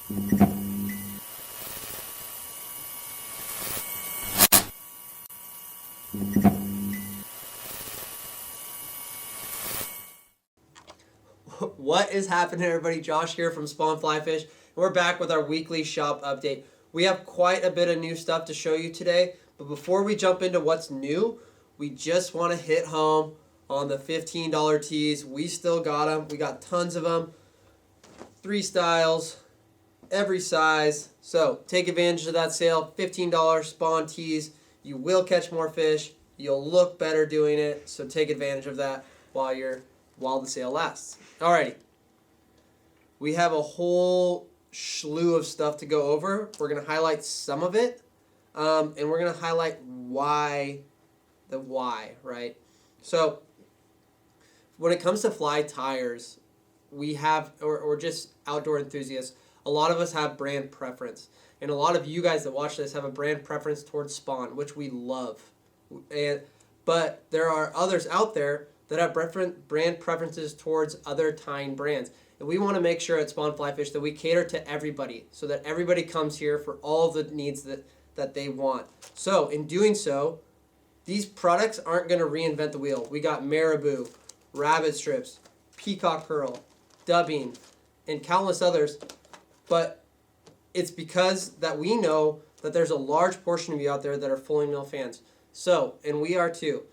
What is happening, everybody? Josh here from Spawn Fly Fish. We're back with our weekly shop update. We have quite a bit of new stuff to show you today, but before we jump into what's new, we just want to hit home on the $15 tees. We still got them. We got tons of them. 3 styles, every size. So take advantage of that sale. $15 Spawn tees. You will catch more fish. You'll look better doing it. So take advantage of that while the sale lasts. Alrighty. We have a whole slew of stuff to go over. We're going to highlight some of it, and we're going to highlight why, right? So when it comes to fly tires, we have, or just outdoor enthusiasts, a lot of us have brand preference. And a lot of you guys that watch this have a brand preference towards Spawn, which we love. But there are others out there that have brand preferences towards other tying brands. And we want to make sure at Spawn Fly Fish that we cater to everybody so that everybody comes here for all the needs that they want. So in doing so, these products aren't going to reinvent the wheel. We got Marabou, Rabbit Strips, Peacock Curl, Dubbing, and countless others. But it's because that we know that there's a large portion of you out there that are Fulling Mill fans. So, and we are too.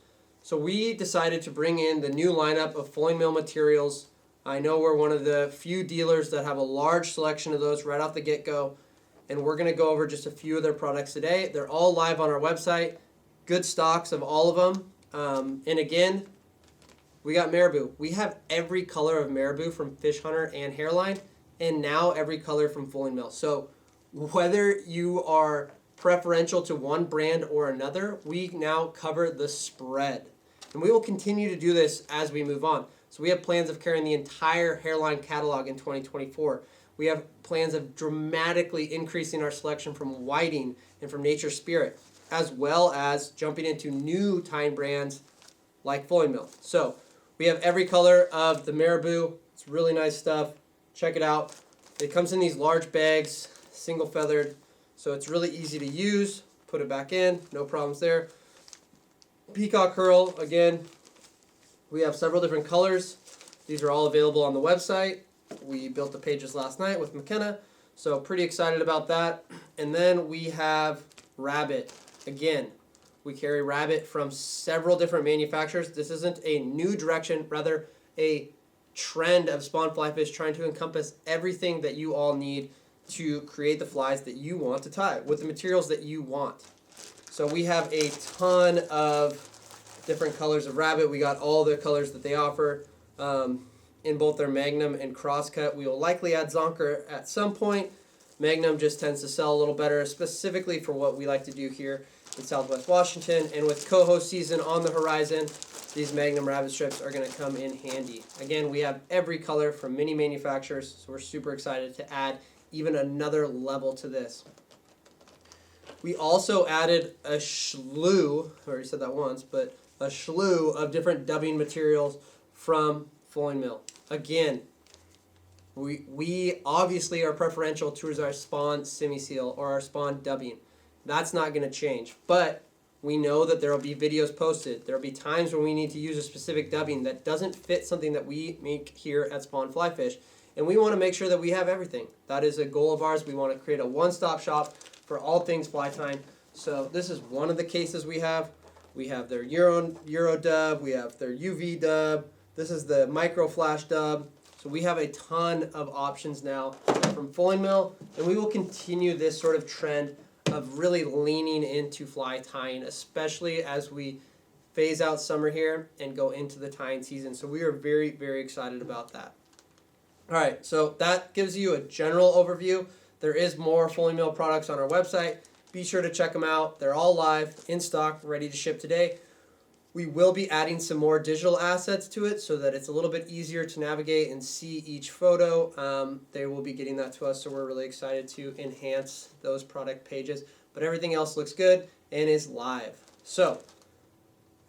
So we decided to bring in the new lineup of Fulling Mill materials. I know we're one of the few dealers that have a large selection of those right off the get-go. And we're going to go over just a few of their products today. They're all live on our website. Good stocks of all of them. And again, we got Marabou. We have every color of Marabou from Fish Hunter and Hairline, and now every color from Fulling Mill. So whether you are preferential to one brand or another, we now cover the spread. And we will continue to do this as we move on. So we have plans of carrying the entire Hairline catalog in 2024. We have plans of dramatically increasing our selection from Whiting and from Nature Spirit, as well as jumping into new tying brands like Fulling Mill. So we have every color of the Marabou. It's really nice stuff. Check it out. It comes in these large bags, single feathered, so it's really easy to use. Put it back in, no problems there. Peacock Curl, again, we have several different colors. These are all available on the website. We built the pages last night with McKenna, so pretty excited about that. And then we have Rabbit. Again, we carry Rabbit from several different manufacturers. This isn't a new direction, rather a trend of Spawn Fly Fish trying to encompass everything that you all need to create the flies that you want to tie with the materials that you want. So we have a ton of different colors of Rabbit. We got all the colors that they offer in both their Magnum and Crosscut. We will likely add Zonker at some point. Magnum just tends to sell a little better, specifically for what we like to do here in Southwest Washington. And with coho season on the horizon, these Magnum Rabbit Strips are going to come in handy. Again, we have every color from many manufacturers, so we're super excited to add even another level to this. We also added a slew, I already said that once, but a slew of different dubbing materials from Fulling Mill. Again, we obviously are preferential towards our Spawn Semi-Seal or our Spawn dubbing. That's not going to change, but we know that there will be videos posted. There will be times when we need to use a specific dubbing that doesn't fit something that we make here at Spawn Fly Fish, and we want to make sure that we have everything. That is a goal of ours. We want to create a one-stop shop for all things fly tying. So this is one of the cases we have. We have their Euro dub. We have their UV dub. This is the micro flash dub. So we have a ton of options now from Fulling Mill, and we will continue this sort of trend of really leaning into fly tying, especially as we phase out summer here and go into the tying season. So we are very, very excited about that. All right, so that gives you a general overview. There is more Fulling Mill products on our website. Be sure to check them out. They're all live, in stock, ready to ship today. We will be adding some more digital assets to it so that it's a little bit easier to navigate and see each photo. They will be getting that to us, so we're really excited to enhance those product pages. But everything else looks good and is live. So,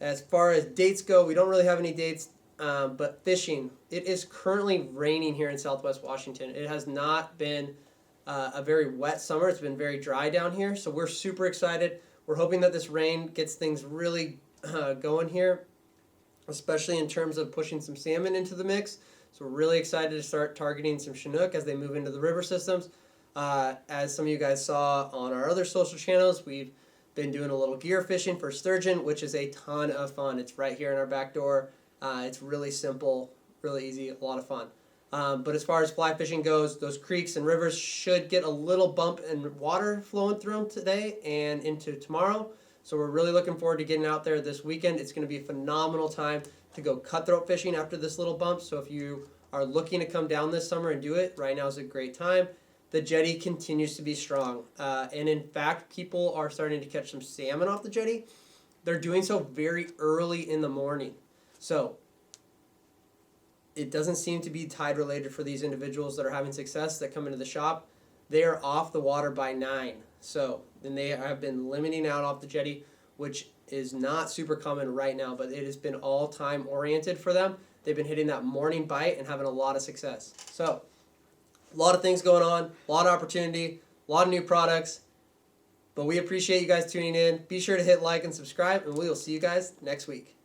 as far as dates go, we don't really have any dates, but fishing. It is currently raining here in Southwest Washington. It has not been a very wet summer. It's been very dry down here, so we're super excited. We're hoping that this rain gets things really going here, especially in terms of pushing some salmon into the mix. So we're really excited to start targeting some Chinook as they move into the river systems. As some of you guys saw on our other social channels, we've been doing a little gear fishing for sturgeon, which is a ton of fun. It's right here in our back door. It's really simple, really easy, a lot of fun. But as far as fly fishing goes, those creeks and rivers should get a little bump in water flowing through them today and into tomorrow. So we're really looking forward to getting out there this weekend. It's going to be a phenomenal time to go cutthroat fishing after this little bump. So if you are looking to come down this summer and do it, right now is a great time. The jetty continues to be strong. And in fact, people are starting to catch some salmon off the jetty. They're doing so very early in the morning. So it doesn't seem to be tide related for these individuals that are having success that come into the shop. They are off the water by 9. So then they have been limiting out off the jetty, which is not super common right now, but it has been all time oriented for them. They've been hitting that morning bite and having a lot of success. So a lot of things going on, a lot of opportunity, a lot of new products. But we appreciate you guys tuning in. Be sure to hit like and subscribe, and we will see you guys next week.